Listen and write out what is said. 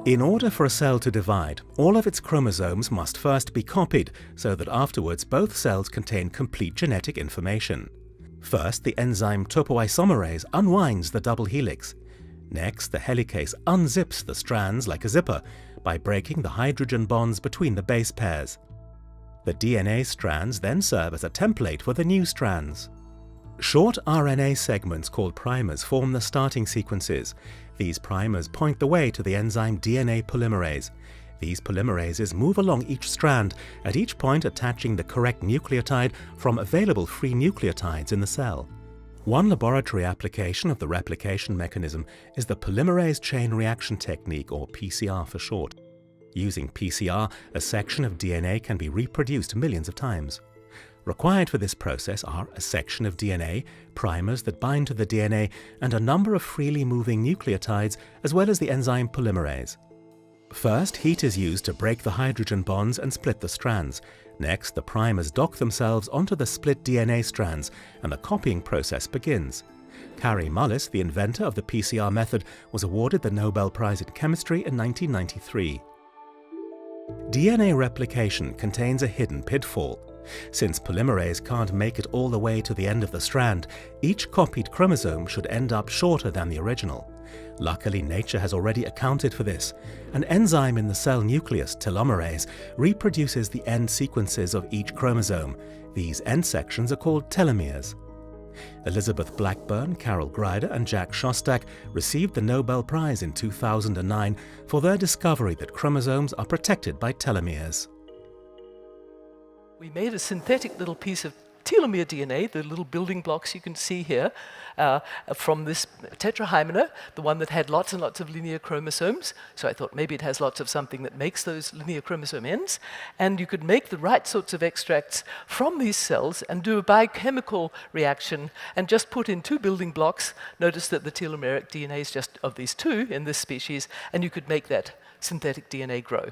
In order for a cell to divide, all of its chromosomes must first be copied so that afterwards both cells contain complete genetic information. First, the enzyme topoisomerase unwinds the double helix. Next, the helicase unzips the strands like a zipper by breaking the hydrogen bonds between the base pairs. The DNA strands then serve as a template for the new strands. Short RNA segments called primers form the starting sequences. These primers point the way to the enzyme DNA polymerase. These polymerases move along each strand, at each point attaching the correct nucleotide from available free nucleotides in the cell. One laboratory application of the replication mechanism is the polymerase chain reaction technique, or PCR for short. Using PCR, a section of DNA can be reproduced millions of times. Required for this process are a section of DNA, primers that bind to the DNA, and a number of freely moving nucleotides, as well as the enzyme polymerase. First, heat is used to break the hydrogen bonds and split the strands. Next, the primers dock themselves onto the split DNA strands, and the copying process begins. Kary Mullis, the inventor of the PCR method, was awarded the Nobel Prize in Chemistry in 1993. DNA replication contains a hidden pitfall. Since polymerase can't make it all the way to the end of the strand, each copied chromosome should end up shorter than the original. Luckily, nature has already accounted for this. An enzyme in the cell nucleus, telomerase, reproduces the end sequences of each chromosome. These end sections are called telomeres. Elizabeth Blackburn, Carol Greider, and Jack Szostak received the Nobel Prize in 2009 for their discovery that chromosomes are protected by telomeres. We made a synthetic little piece of telomere DNA, the little building blocks you can see here, from this tetrahymena, the one that had lots and lots of linear chromosomes. So I thought maybe it has lots of something that makes those linear chromosome ends. And you could make the right sorts of extracts from these cells and do a biochemical reaction and just put in two building blocks. Notice that the telomeric DNA is just of these two in this species, and you could make that synthetic DNA grow.